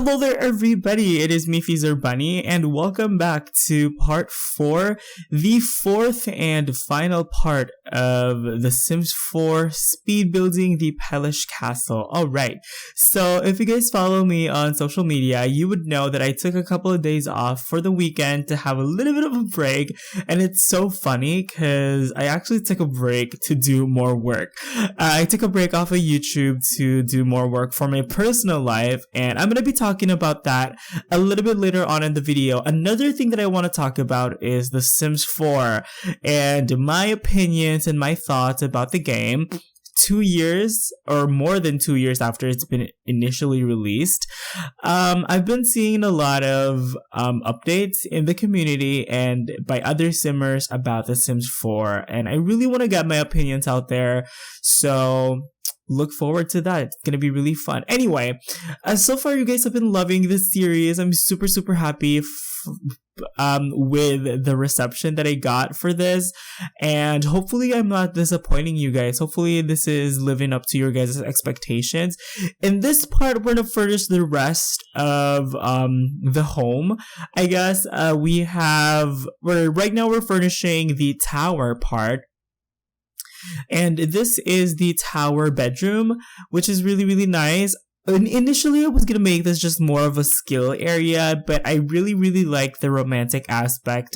Hello there, everybody. It is me, XFreezerBunny, and welcome back to part 4, the fourth and final part of The Sims 4 speed building the Peles Castle. Alright, so if you guys follow me on social media, you would know that I took a couple of days off for the weekend to have a little bit of a break, and it's so funny because I actually took a break to do more work. I took a break off of YouTube to do more work for my personal life, and I'm going to be talking about that a little bit later on in the video. Another thing that I want to talk about is The Sims 4 and my opinions and my thoughts about the game 2 years or more than 2 years after it's been initially released. I've been seeing a lot of updates in the community and by other simmers about The Sims 4, and I really want to get my opinions out there, so look forward to that. It's gonna be really fun. Anyway, so far you guys have been loving this series. I'm super happy with the reception that I got for this, and hopefully I'm not disappointing you guys. Hopefully this is living up to your guys' expectations. In this part, we're gonna furnish the rest of the home. I guess right now we're furnishing the tower part. And this is the tower bedroom, which is really nice. And initially, I was gonna make this just more of a skill area, but I really like the romantic aspect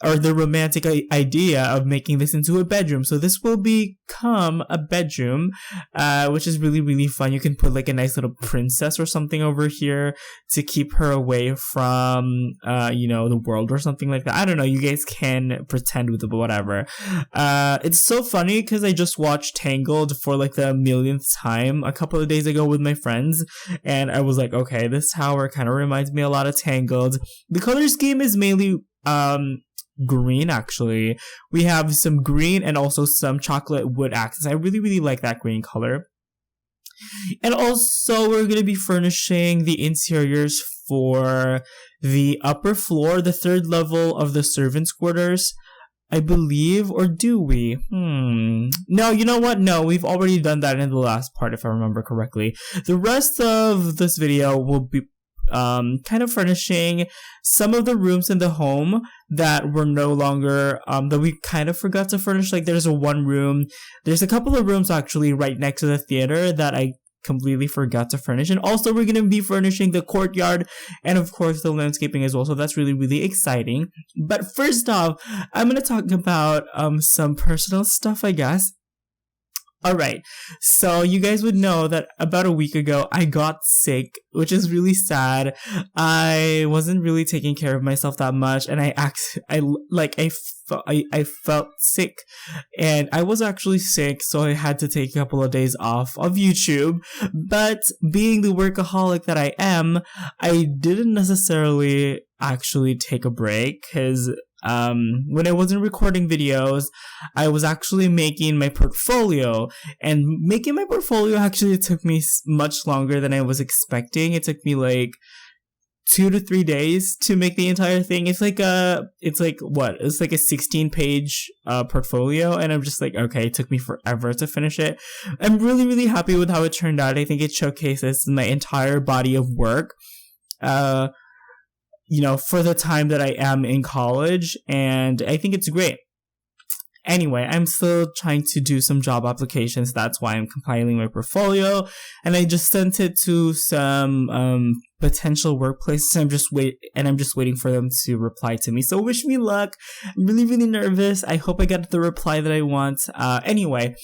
the romantic idea of making this into a bedroom. So this will become a bedroom, which is really fun. You can put like a nice little princess or something over here to keep her away from, the world or something like that. I don't know. You guys can pretend with it, but whatever. It's so funny because I just watched Tangled for like the millionth time a couple of days ago with my friends, and I was like, okay, this tower kind of reminds me a lot of Tangled. The color scheme is mainly, green. Actually, we have some green and also some chocolate wood accents. I really like that green color. And also we're going to be furnishing the interiors for the upper floor, the third level of the servants' quarters, I believe. Or do we? No, you know what? No, we've already done that in the last part, if I remember correctly. The rest of this video will be kind of furnishing some of the rooms in the home that were no longer, that we kind of forgot to furnish. Like there's a couple of rooms actually right next to the theater that I completely forgot to furnish. And also we're going to be furnishing the courtyard and of course the landscaping as well. So that's really exciting. But first off, I'm going to talk about some personal stuff, I guess. Alright, so you guys would know that about a week ago I got sick, which is really sad. I wasn't really taking care of myself that much, and I felt sick, and I was actually sick, so I had to take a couple of days off of YouTube. But being the workaholic that I am, I didn't necessarily actually take a break, because when I wasn't recording videos, I was actually making my portfolio, and making my portfolio actually took me much longer than I was expecting. It took me like 2 to 3 days to make the entire thing. It's like a 16-page portfolio, and I'm just like, okay, it took me forever to finish it. I'm really happy with how it turned out. I think it showcases my entire body of work, for the time that I am in college, and I think it's great. Anyway, I'm still trying to do some job applications. That's why I'm compiling my portfolio, and I just sent it to some potential workplaces. I'm just waiting for them to reply to me. So wish me luck. I'm really nervous. I hope I get the reply that I want. Anyway,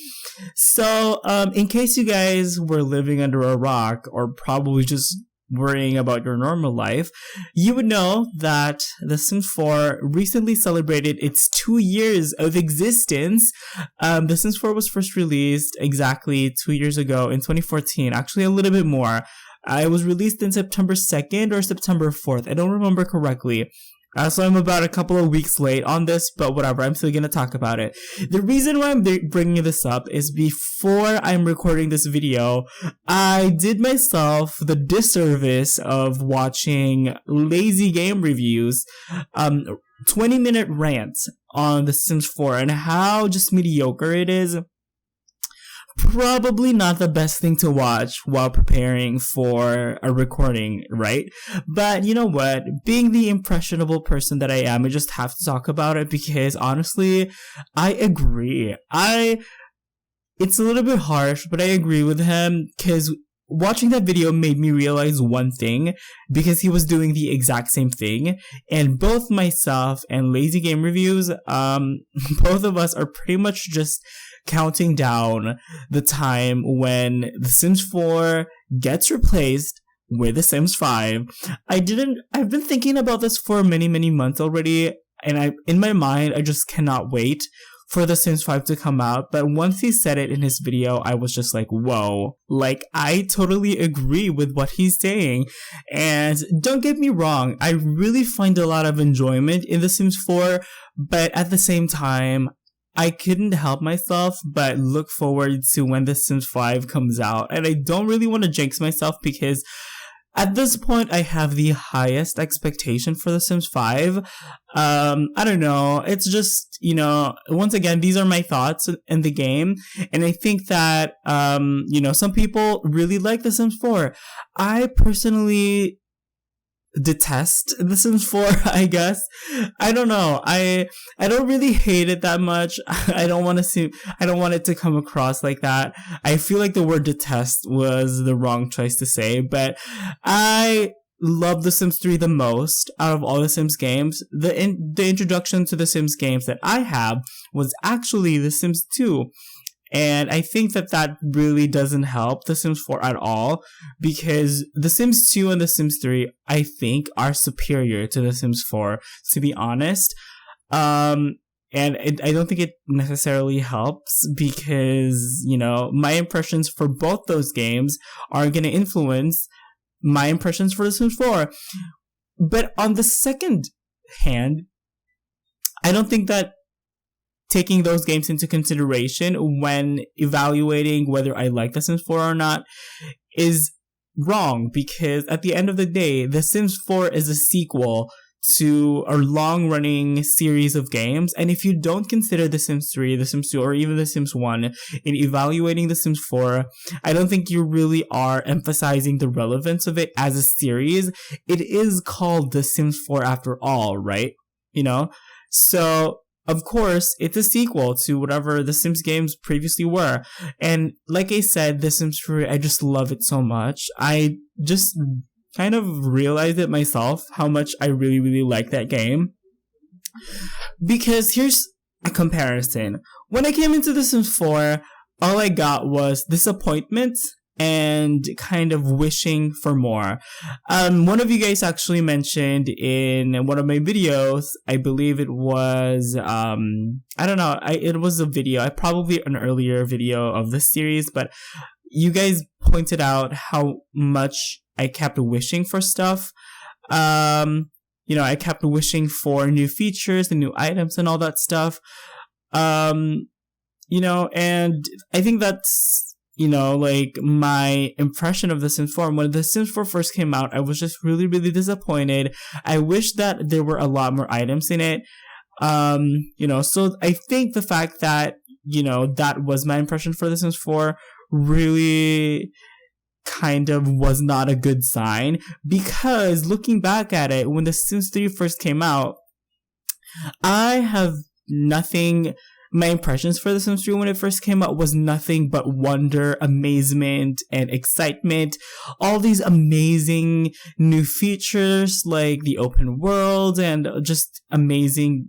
so in case you guys were living under a rock or probably just worrying about your normal life, you would know that The Sims 4 recently celebrated its 2 years of existence. The Sims 4 was first released exactly 2 years ago in 2014, actually a little bit more. It was released in September 2nd or September 4th, I don't remember correctly. So I'm about a couple of weeks late on this, but whatever, I'm still gonna talk about it. The reason why I'm bringing this up is before I'm recording this video, I did myself the disservice of watching lazy game reviews, 20-minute rants on The Sims 4 and how just mediocre it is. Probably not the best thing to watch while preparing for a recording, right? But you know what? Being the impressionable person that I am, I just have to talk about it because honestly, I agree. It's a little bit harsh, but I agree with him because watching that video made me realize one thing because he was doing the exact same thing, and both myself and Lazy Game Reviews, both of us are pretty much just counting down the time when The Sims 4 gets replaced with The Sims 5. I've been thinking about this for many months already, and in my mind I just cannot wait for The Sims 5 to come out. But once he said it in his video, I was just like, whoa, like I totally agree with what he's saying. And don't get me wrong, I really find a lot of enjoyment in The Sims 4, but at the same time, I couldn't help myself but look forward to when The Sims 5 comes out. And I don't really want to jinx myself because at this point, I have the highest expectation for The Sims 5. I don't know. It's just, once again, these are my thoughts in the game. And I think that, some people really like The Sims 4. I personally detest The Sims 4, I guess. I don't know. I don't really hate it that much. I don't want it to come across like that. I feel like the word detest was the wrong choice to say, but I love The Sims 3 the most out of all the Sims games. The introduction to the Sims games that I have was actually The Sims 2. And I think that really doesn't help The Sims 4 at all because The Sims 2 and The Sims 3, I think, are superior to The Sims 4, to be honest. And I don't think it necessarily helps because, my impressions for both those games are going to influence my impressions for The Sims 4. But on the second hand, I don't think that taking those games into consideration when evaluating whether I like The Sims 4 or not is wrong because at the end of the day, The Sims 4 is a sequel to a long-running series of games, and if you don't consider The Sims 3, The Sims 2, or even The Sims 1 in evaluating The Sims 4, I don't think you really are emphasizing the relevance of it as a series. It is called The Sims 4 after all, right? So of course, it's a sequel to whatever The Sims games previously were. And like I said, The Sims 3, I just love it so much. I just kind of realized it myself how much I really like that game. Because here's a comparison. When I came into The Sims 4, all I got was disappointment and kind of wishing for more. One of you guys actually mentioned in one of my videos, I believe it was, it was a video, probably an earlier video of this series, but you guys pointed out how much I kept wishing for stuff. I kept wishing for new features and new items and all that stuff. And I think that's, my impression of The Sims 4. When The Sims 4 first came out, I was just really disappointed. I wish that there were a lot more items in it. So I think the fact that, that was my impression for The Sims 4 really kind of was not a good sign because looking back at it, when The Sims 3 first came out, my impressions for The Sims 3 when it first came out was nothing but wonder, amazement, and excitement. All these amazing new features like the open world and just amazing,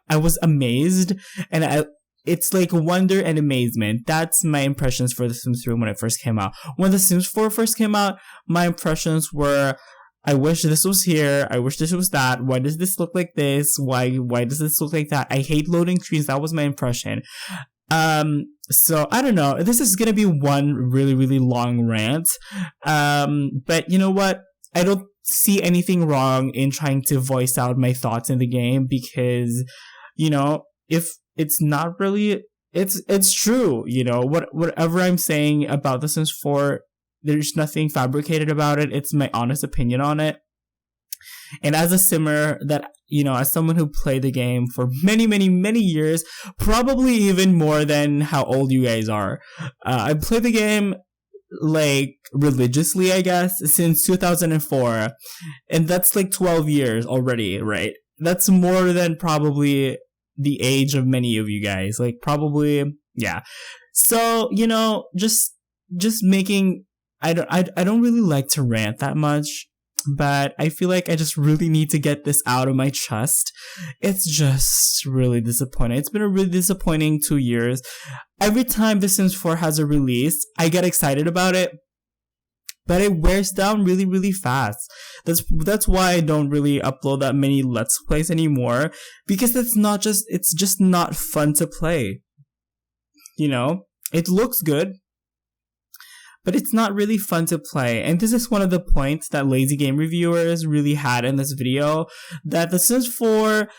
I was amazed and it's like wonder and amazement. That's my impressions for The Sims 3 when it first came out. When The Sims 4 first came out, my impressions were, I wish this was here. I wish this was that. Why does this look like this? Why does this look like that? I hate loading screens. That was my impression. So I don't know. This is gonna be one really long rant. But you know what? I don't see anything wrong in trying to voice out my thoughts in the game because, if it's not really, it's true. Whatever I'm saying about The Sims 4, there's nothing fabricated about it. It's my honest opinion on it. And as a simmer that, as someone who played the game for many, many, many years, probably even more than how old you guys are. I played the game like religiously, I guess, since 2004. And that's like 12 years already, right? That's more than probably the age of many of you guys. Like probably, yeah. So, just making, I don't really like to rant that much, but I feel like I just really need to get this out of my chest. It's just really disappointing. It's been a really disappointing 2 years. Every time The Sims 4 has a release, I get excited about it, but it wears down really, really fast. That's why I don't really upload that many Let's Plays anymore, because it's just not fun to play. It looks good, but it's not really fun to play. And this is one of the points that lazy game reviewers really had in this video, that The Sims 4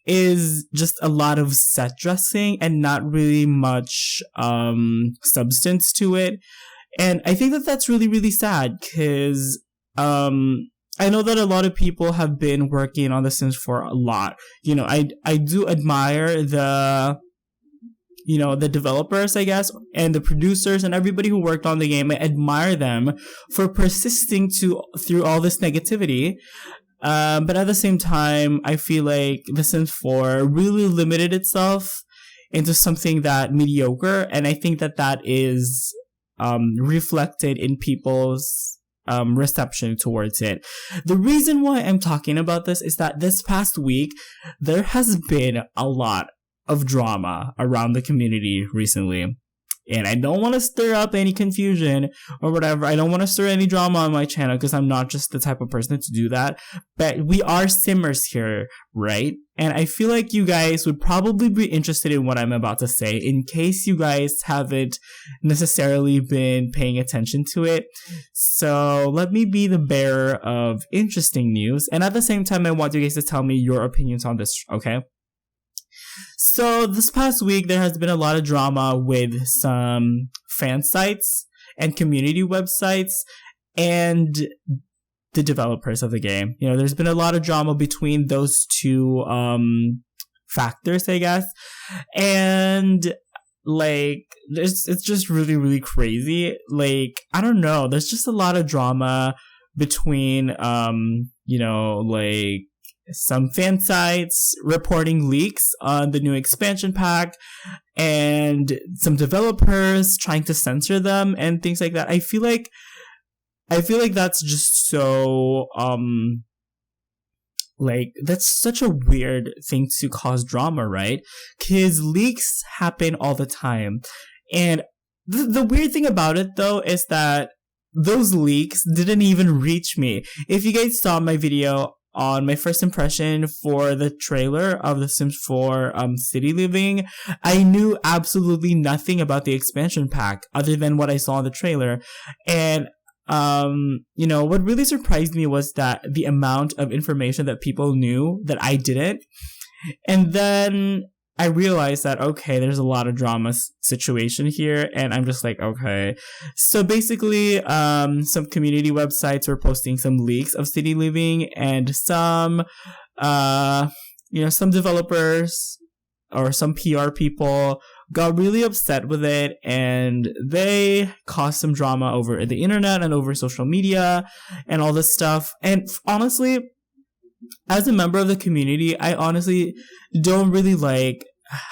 is just a lot of set dressing and not really much substance to it. And I think that that's really, really sad, because I know that a lot of people have been working on The Sims 4 a lot. I do admire the developers, I guess, and the producers and everybody who worked on the game. I admire them for persisting through all this negativity. But at the same time, I feel like The Sims 4 really limited itself into something that mediocre, and I think that is reflected in people's reception towards it. The reason why I'm talking about this is that this past week, there has been a lot of drama around the community recently. And I don't want to stir up any confusion or whatever. I don't want to stir any drama on my channel, because I'm not just the type of person to do that. But we are simmers here, right? And I feel like you guys would probably be interested in what I'm about to say, in case you guys haven't necessarily been paying attention to it. So let me be the bearer of interesting news. And at the same time, I want you guys to tell me your opinions on this, okay? So this past week, there has been a lot of drama with some fan sites and community websites and the developers of the game. There's been a lot of drama between those two factors, I guess. And it's just really, really crazy. I don't know. There's just a lot of drama between, some fan sites reporting leaks on the new expansion pack, and some developers trying to censor them and things like that. I feel like that's just so that's such a weird thing to cause drama, right? Because leaks happen all the time. And the weird thing about it, though, is that those leaks didn't even reach me. If you guys saw my video on my first impression for the trailer of The Sims 4 City Living, I knew absolutely nothing about the expansion pack other than what I saw in the trailer. And what really surprised me was that the amount of information that people knew that I didn't. And then I realized that, okay, there's a lot of drama situation here, and I'm just like, okay. So basically, some community websites were posting some leaks of City Living, and some developers or some PR people got really upset with it, and they caused some drama over the internet and over social media and all this stuff. And honestly, as a member of the community, I honestly don't really like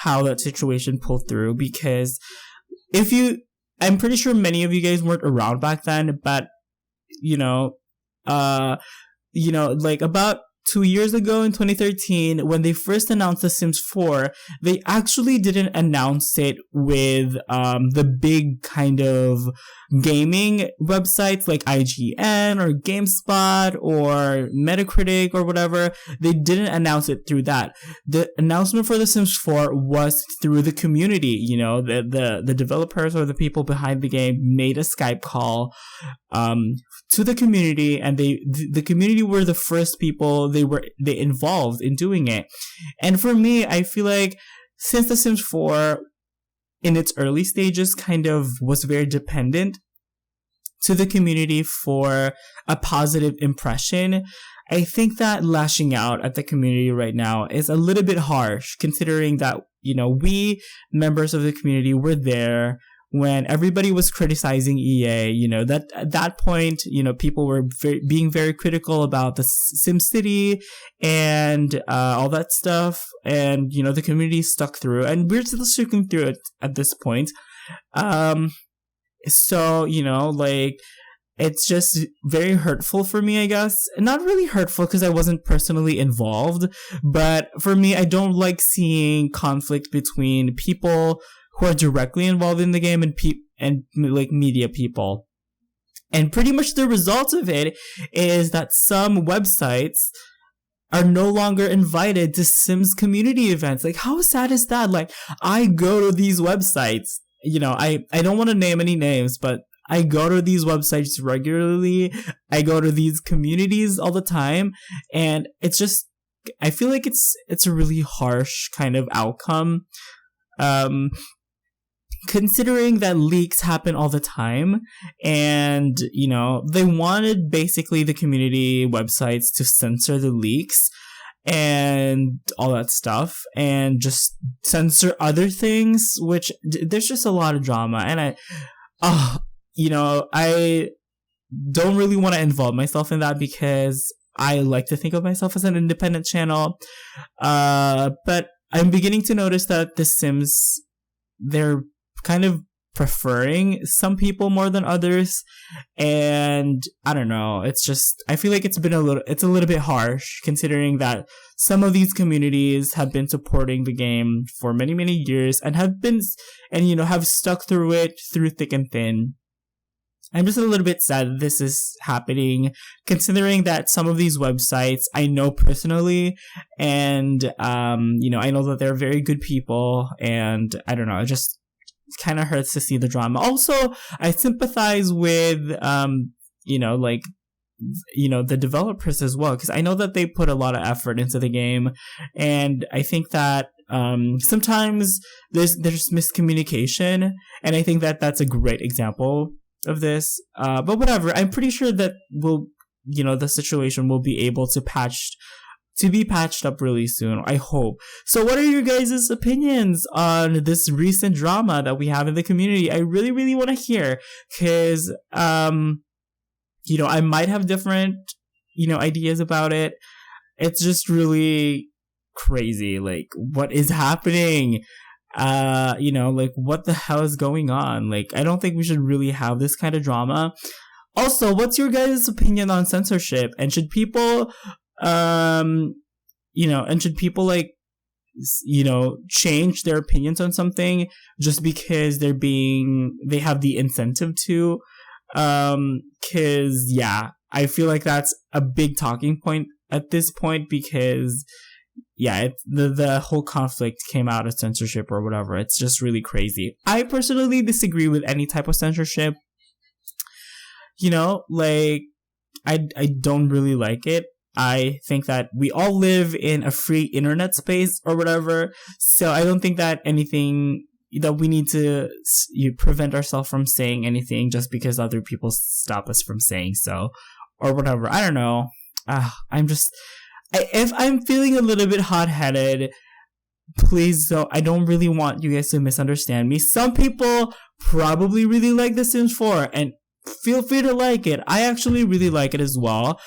how that situation pulled through, because I'm pretty sure many of you guys weren't around back then, but about 2 years ago in 2013, when they first announced The Sims 4, they actually didn't announce it with the big kind of gaming websites like IGN or GameSpot or Metacritic or whatever. They didn't announce it through that. The announcement for The Sims 4 was through the community. The developers or the people behind the game made a Skype call to the community, and the community were the first people they involved in doing it. And for me, I feel like since The Sims 4 in its early stages kind of was very dependent to the community for a positive impression, I think that lashing out at the community right now is a little bit harsh, considering that, we members of the community were there when everybody was criticizing EA. That at that point, people were being very critical about the SimCity and all that stuff. And, the community stuck through, and we're still sticking through it at this point. So, it's just very hurtful for me, I guess. Not really hurtful because I wasn't personally involved, but for me, I don't like seeing conflict between people who are directly involved in the game and media people. And pretty much the result of it is that some websites are no longer invited to Sims community events. Like, how sad is that? Like, I go to these websites, I don't want to name any names, but I go to these websites regularly. I go to these communities all the time, and it's just, I feel like it's a really harsh kind of outcome. Considering that leaks happen all the time, and, they wanted basically the community websites to censor the leaks and all that stuff, and just censor other things, which there's just a lot of drama, and I don't really want to involve myself in that because I like to think of myself as an independent channel, but I'm beginning to notice that The Sims, they're kind of preferring some people more than others, and I don't know, it's just, I feel like it's a little bit harsh, considering that some of these communities have been supporting the game for many, many years and have stuck through it through thick and thin. I'm just a little bit sad that this is happening, considering that some of these websites I know personally, and I know that they're very good people, and I don't know, it just kind of hurts to see the drama. Also, I sympathize with the developers as well, because I know that they put a lot of effort into the game, and I think that sometimes there's miscommunication, and I think that that's a great example of this, but whatever. I'm pretty sure that the situation will be able to be patched up really soon, I hope. So what are your guys' opinions on this recent drama that we have in the community? I really, really want to hear, because I might have different ideas about it. It's just really crazy, like, what is happening? What the hell is going on? Like, I don't think we should really have this kind of drama. Also, what's your guys' opinion on censorship? And should people, change their opinions on something just because they have the incentive to? Cause yeah, I feel like that's a big talking point at this point, because yeah, the whole conflict came out of censorship or whatever. It's just really crazy. I personally disagree with any type of censorship. I don't really like it. I think that we all live in a free internet space or whatever. So I don't think that anything that we need to prevent ourselves from saying anything just because other people stop us from saying so or whatever. I don't know. If I'm feeling a little bit hot-headed, please I don't really want you guys to misunderstand me. Some people probably really like The Sims 4, and feel free to like it. I actually really like it as well.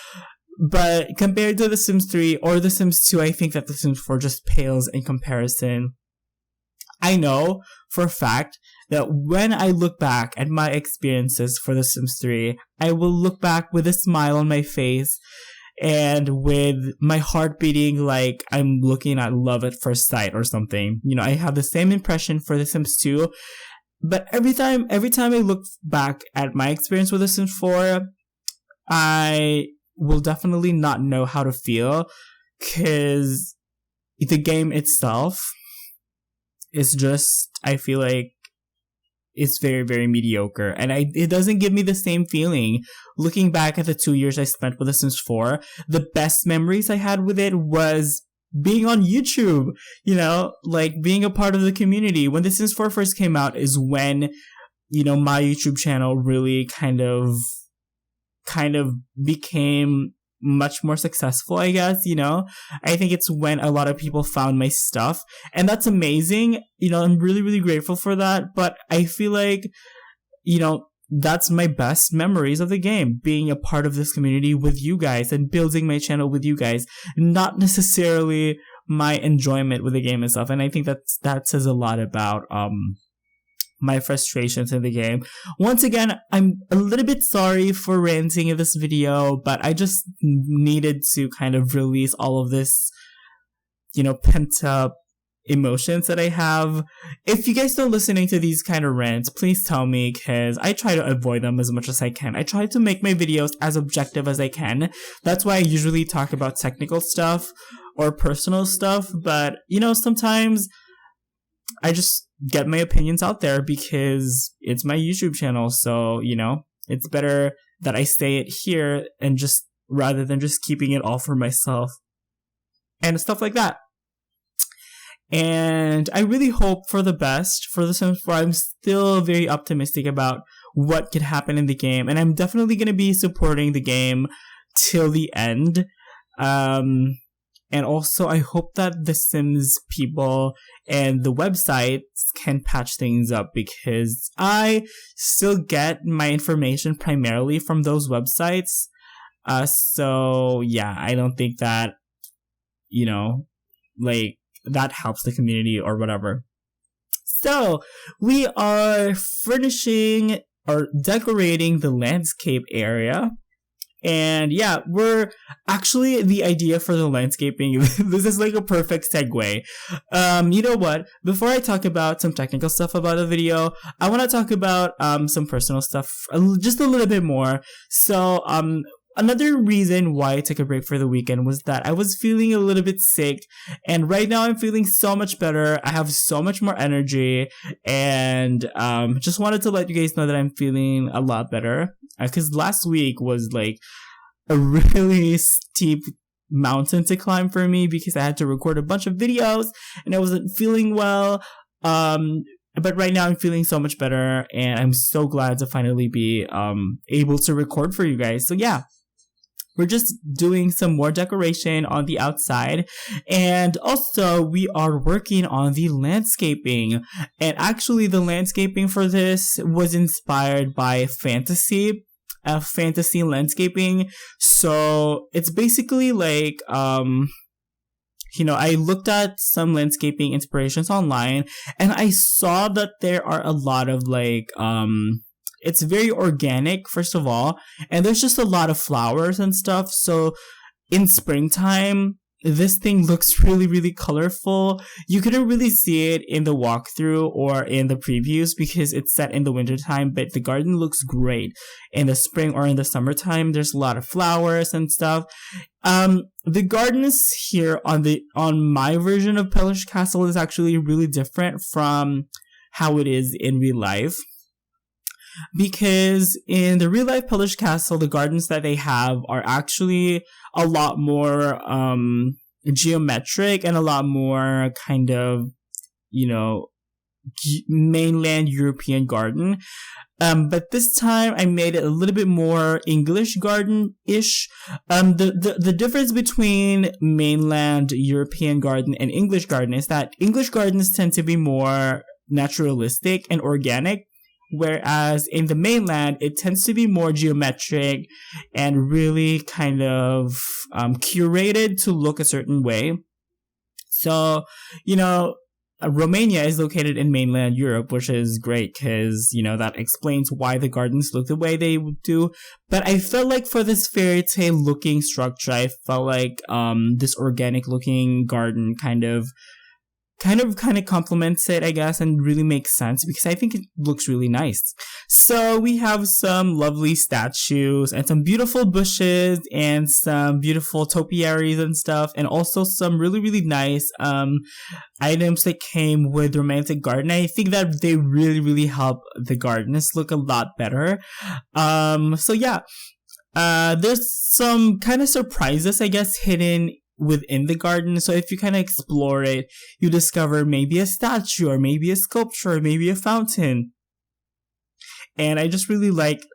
But compared to The Sims 3 or The Sims 2, I think that The Sims 4 just pales in comparison. I know for a fact that when I look back at my experiences for The Sims 3, I will look back with a smile on my face and with my heart beating like I'm looking at love at first sight or something. I have the same impression for The Sims 2, but every time I look back at my experience with The Sims 4, I will definitely not know how to feel, because the game itself is just, I feel like it's very, very mediocre, and it doesn't give me the same feeling. Looking back at the 2 years I spent with The Sims 4, the best memories I had with it was being on YouTube, being a part of the community. When The Sims 4 first came out is when my YouTube channel really kind of became much more successful, I guess. I think it's when a lot of people found my stuff, and that's amazing. I'm really, really grateful for that. But I feel like, that's my best memories of the game, being a part of this community with you guys and building my channel with you guys, not necessarily my enjoyment with the game itself. And I think that says a lot about my frustrations in the game. Once again, I'm a little bit sorry for ranting in this video, but I just needed to kind of release all of this, pent up emotions that I have. If you guys are listening to these kind of rants, please tell me, because I try to avoid them as much as I can. I try to make my videos as objective as I can. That's why I usually talk about technical stuff or personal stuff, but sometimes I just get my opinions out there because it's my YouTube channel. So, it's better that I say it here and just rather than just keeping it all for myself and stuff like that. And I really hope for the best for The Sims 4. I'm still very optimistic about what could happen in the game, and I'm definitely going to be supporting the game till the end. And also, I hope that The Sims people and the websites can patch things up, because I still get my information primarily from those websites. So yeah, I don't think that, that helps the community or whatever. So we are furnishing or decorating the landscape area. And yeah, we're actually the idea for the landscaping. This is like a perfect segue. You know what? Before I talk about some technical stuff about the video, I want to talk about some personal stuff just a little bit more. So another reason why I took a break for the weekend was that I was feeling a little bit sick, and right now I'm feeling so much better. I have so much more energy, and just wanted to let you guys know that I'm feeling a lot better, because last week was like a really steep mountain to climb for me, because I had to record a bunch of videos and I wasn't feeling well. But right now I'm feeling so much better, and I'm so glad to finally be able to record for you guys. So yeah, we're just doing some more decoration on the outside, and also we are working on the landscaping. And actually, the landscaping for this was inspired by fantasy landscaping. So it's basically like I looked at some landscaping inspirations online, and I saw that there are a lot of it's very organic, first of all, and there's just a lot of flowers and stuff. So in springtime, this thing looks really, really colorful. You couldn't really see it in the walkthrough or in the previews because it's set in the wintertime, but the garden looks great in the spring or in the summertime. There's a lot of flowers and stuff. The gardens here on my version of Peles Castle is actually really different from how it is in real life. Because in the real life Peles Castle, the gardens that they have are actually a lot more geometric and a lot more kind of, mainland European garden. But this time I made it a little bit more English garden-ish. The difference between mainland European garden and English garden is that English gardens tend to be more naturalistic and organic, whereas in the mainland, it tends to be more geometric and really kind of curated to look a certain way. So, Romania is located in mainland Europe, which is great because, that explains why the gardens look the way they do. But I felt like for this fairy tale looking structure, I felt like this organic looking garden kind of complements it, I guess, and really makes sense because I think it looks really nice. So we have some lovely statues and some beautiful bushes and some beautiful topiaries and stuff, and also some really, really nice items that came with Romantic Garden. I think that they really, really help the gardens look a lot better. So yeah, there's some kind of surprises, I guess, hidden within the garden. So if you kind of explore it, you discover maybe a statue or maybe a sculpture or maybe a fountain. And I just really like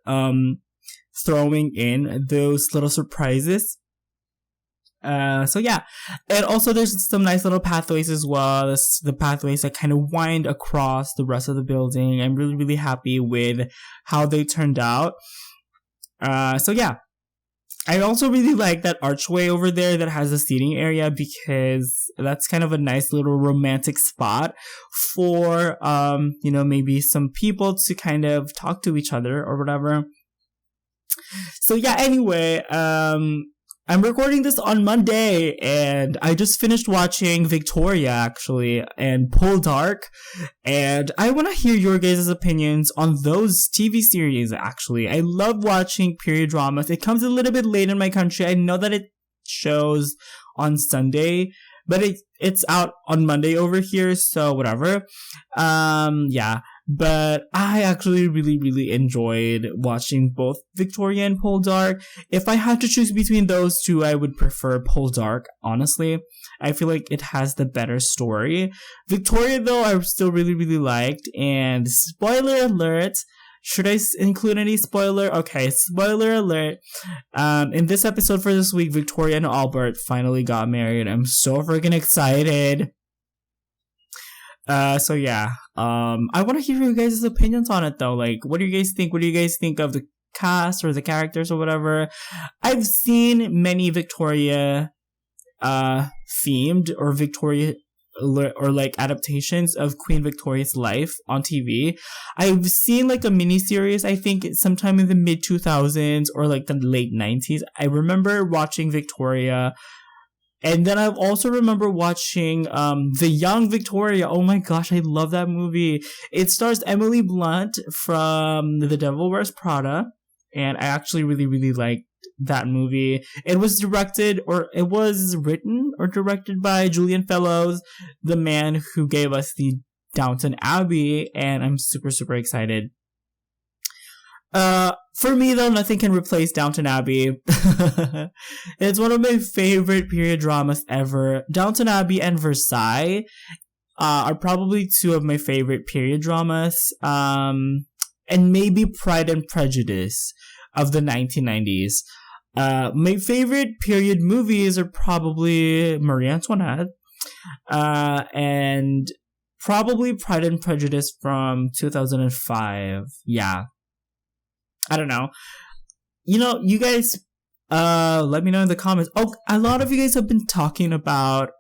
throwing in those little surprises. So yeah, and also there's some nice little pathways as well. The pathways that kind of wind across the rest of the building. I'm really, really happy with how they turned out. So yeah, I also really like that archway over there that has a seating area, because that's kind of a nice little romantic spot for, maybe some people to kind of talk to each other or whatever. So yeah, anyway, I'm recording this on Monday, and I just finished watching Victoria, actually, and Poldark, and I want to hear your guys' opinions on those TV series, actually. I love watching period dramas. It comes a little bit late in my country. I know that it shows on Sunday, but it's out on Monday over here, so whatever. Yeah. But I actually really, really enjoyed watching both Victoria and Poldark. If I had to choose between those two, I would prefer Poldark, honestly. I feel like it has the better story. Victoria, though, I still really, really liked. And spoiler alert, should I include any spoiler? Okay, spoiler alert. In this episode for this week, Victoria and Albert finally got married. I'm so freaking excited. So yeah, I want to hear your guys' opinions on it though. Like, what do you guys think? What do you guys think of the cast or the characters or whatever? I've seen many Victoria, themed or Victoria or like adaptations of Queen Victoria's life on TV. I've seen like a mini series, I think sometime in the mid 2000s or like the late 90s. I remember watching Victoria. And then I also remember watching The Young Victoria. Oh my gosh, I love that movie. It stars Emily Blunt from The Devil Wears Prada. And I actually really, really liked that movie. It was written or directed by Julian Fellows, the man who gave us the Downton Abbey. And I'm super, super excited. For me though, nothing can replace Downton Abbey. It's one of my favorite period dramas ever. Downton Abbey and Versailles are probably two of my favorite period dramas. And maybe Pride and Prejudice of the 1990s. My favorite period movies are probably Marie Antoinette, and probably Pride and Prejudice from 2005. Yeah. I don't know. You guys, let me know in the comments. Oh, a lot of you guys have been talking about,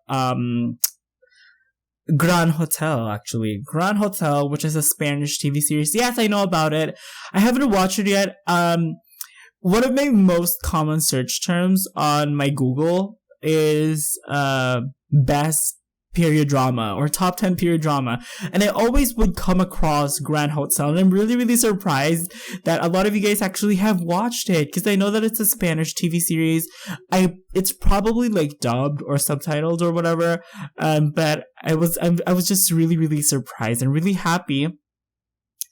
Gran Hotel, actually. Gran Hotel, which is a Spanish TV series. Yes, I know about it. I haven't watched it yet. One of my most common search terms on my Google is, best period drama or top 10 period drama, and I always would come across Grand Hotel, and I'm really, really surprised that a lot of you guys actually have watched it, because I know that it's a Spanish TV series. It's probably like dubbed or subtitled or whatever, but I was just really, really surprised and really happy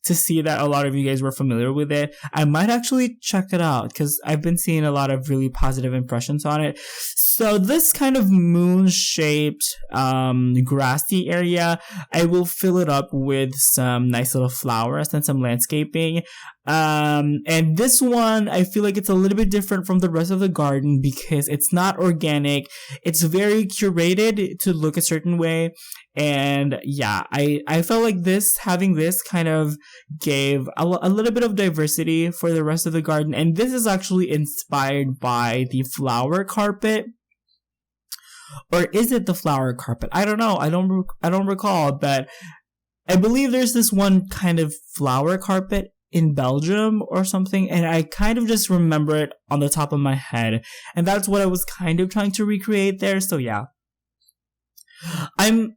to see that a lot of you guys were familiar with it. I might actually check it out, because I've been seeing a lot of really positive impressions on it. So this kind of moon-shaped, grassy area, I will fill it up with some nice little flowers and some landscaping. And this one, I feel like it's a little bit different from the rest of the garden, because it's not organic. It's very curated to look a certain way. And yeah, I felt like having this kind of gave a little bit of diversity for the rest of the garden. And this is actually inspired by the flower carpet. Or is it the flower carpet? I don't know. I don't recall, but I believe there's this one kind of flower carpet in Belgium or something, and I kind of just remember it on the top of my head. And that's what I was kind of trying to recreate there. So yeah. I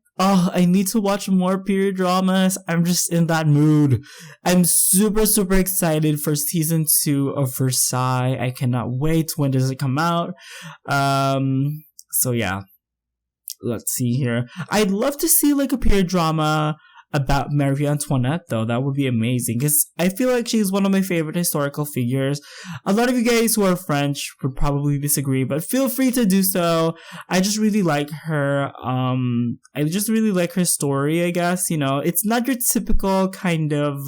need to watch more period dramas. I'm just in that mood. I'm super, super excited for season 2 of Versailles. I cannot wait. When does it come out? So yeah. Let's see here. I'd love to see like a period drama about Marie Antoinette, though. That would be amazing, because I feel like she's one of my favorite historical figures. A lot of you guys who are French would probably disagree, but feel free to do so. I just really like her. I just really like her story, I guess. It's not your typical kind of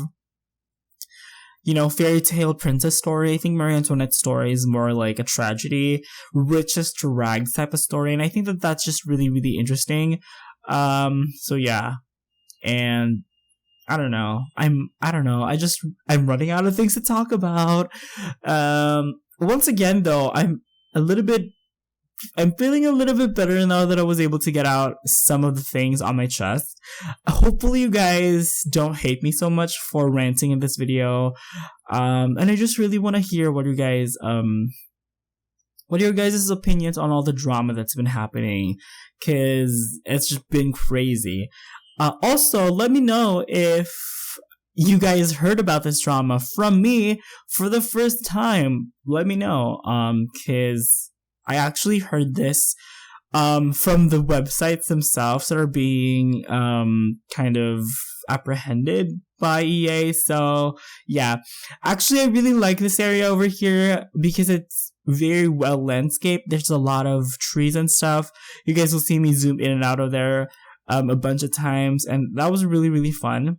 fairy tale princess story. I think Marie Antoinette's story is more like a tragedy, riches to rags type of story. And I think that that's just really, really interesting. So yeah. And I don't know. I'm running out of things to talk about. Once again though, I'm feeling a little bit better now that I was able to get out some of the things on my chest. Hopefully you guys don't hate me so much for ranting in this video. And I just really want to hear what are your guys' opinions on all the drama that's been happening, cause it's just been crazy. Also, let me know if you guys heard about this drama from me for the first time. Let me know, cause I actually heard this from the websites themselves that are being kind of apprehended by EA. So yeah, actually I really like this area over here because it's very well landscaped. There's a lot of trees and stuff. You guys will see me zoom in and out of there a bunch of times, and that was really, really fun.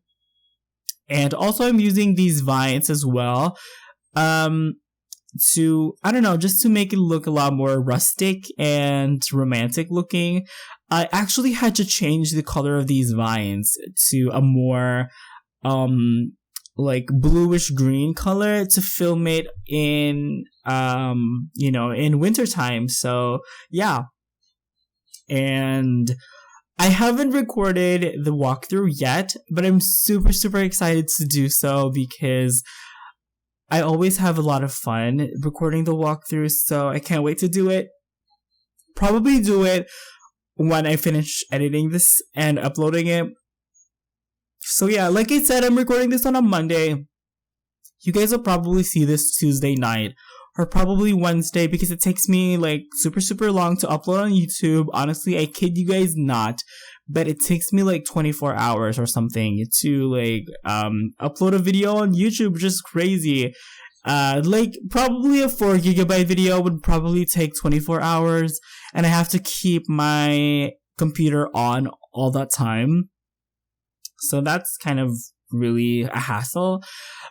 And also I'm using these vines as well. Just to make it look a lot more rustic and romantic looking. I actually had to change the color of these vines to a more, like bluish green color to film it in, in wintertime. So, yeah. And I haven't recorded the walkthrough yet, but I'm super, super excited to do so because I always have a lot of fun recording the walkthrough, so I can't wait to do it. Probably do it when I finish editing this and uploading it. So yeah, like I said, I'm recording this on a Monday. You guys will probably see this Tuesday night or probably Wednesday because it takes me like super, super long to upload on YouTube. Honestly, I kid you guys not. But it takes me like 24 hours or something to like upload a video on YouTube, which is crazy. Like probably a 4 GB video would probably take 24 hours, and I have to keep my computer on all that time. So that's kind of really a hassle.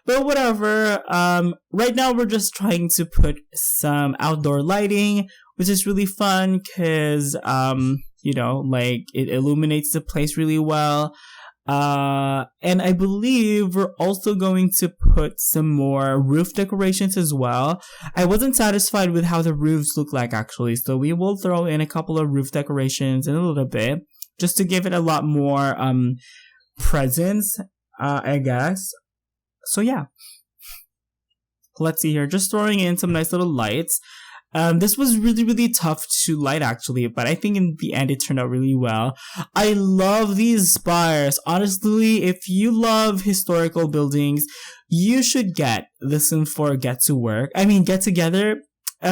But whatever. Right now we're just trying to put some outdoor lighting, which is really fun because like it illuminates the place really well. And I believe we're also going to put some more roof decorations as well. I wasn't satisfied with how the roofs look like actually, so we will throw in a couple of roof decorations in a little bit just to give it a lot more presence, I guess. So yeah, let's see here, just throwing in some nice little lights. This was really, really tough to light actually, but I think in the end it turned out really well. I love these spires. Honestly, if you love historical buildings, you should get The Sims 4 Get Together,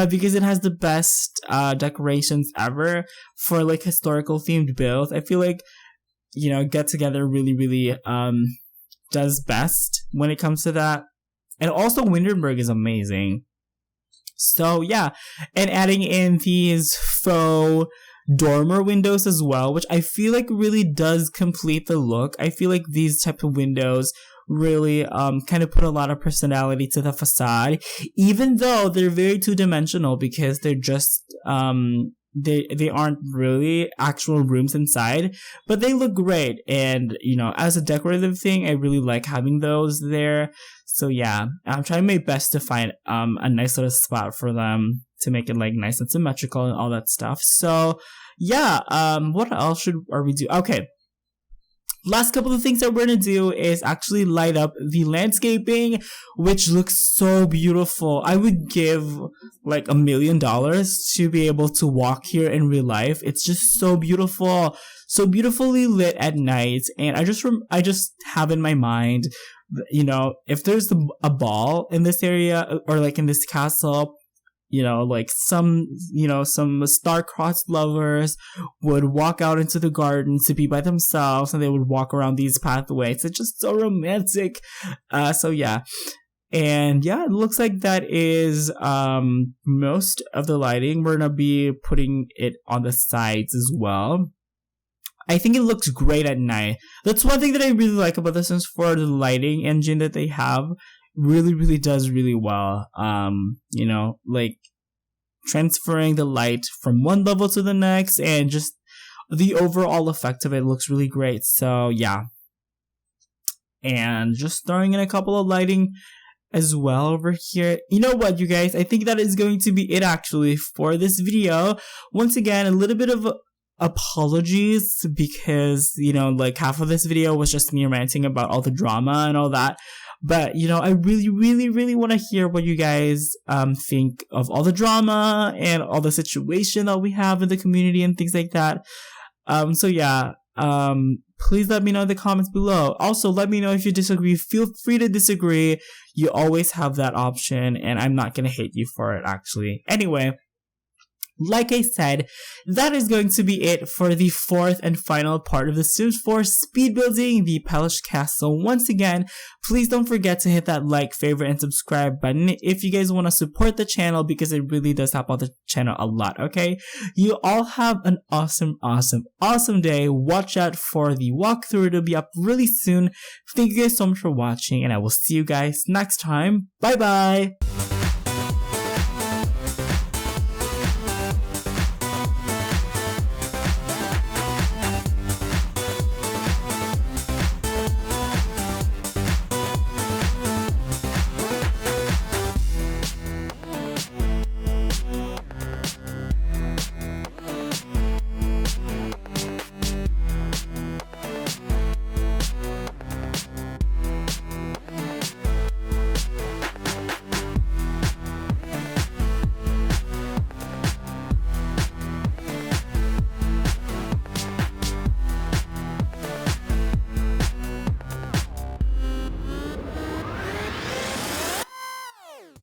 because it has the best decorations ever for like historical themed builds. I feel like, Get Together really, really does best when it comes to that. And also Windenburg is amazing. So yeah, and adding in these faux dormer windows as well, which I feel like really does complete the look. I feel like these type of windows really kind of put a lot of personality to the facade, even though they're very two-dimensional because they're just they aren't really actual rooms inside, but they look great. And as a decorative thing, I really like having those there. So yeah, I'm trying my best to find a nice little spot for them to make it like nice and symmetrical and all that stuff. So yeah, what else are we do? Okay, last couple of things that we're gonna do is actually light up the landscaping, which looks so beautiful. I would give like $1 million to be able to walk here in real life. It's just so beautiful, so beautifully lit at night. And I just have in my mind, if there's a ball in this area or like in this castle, like some star-crossed lovers would walk out into the garden to be by themselves, and they would walk around these pathways. It's just so romantic. So yeah. And yeah, it looks like that is most of the lighting. We're gonna be putting it on the sides as well. I think it looks great at night. That's one thing that I really like about The Sims 4, the lighting engine that they have. really does really well. You know, like transferring the light from one level to the next, and just the overall effect of it looks really great. So yeah. And just throwing in a couple of lighting as well over here. You know what, you guys? I think that is going to be it actually for this video. Once again, a little bit of apologies because, you know, like half of this video was just me ranting about all the drama and all that. But, you know, I really want to hear what you guys think of all the drama and all the situation that we have in the community and things like that. So yeah, please let me know in the comments below. Also, let me know if you disagree. Feel free to disagree. You always have that option, and I'm not gonna hate you for it, actually. Anyway, like I said, that is going to be it for the fourth and final part of the Sims 4 speed building, the Peles Castle. Once again, please don't forget to hit that like, favorite, and subscribe button if you guys want to support the channel, because it really does help out the channel a lot, okay? You all have an awesome day. Watch out for the walkthrough. It'll be up really soon. Thank you guys so much for watching, and I will see you guys next time. Bye bye!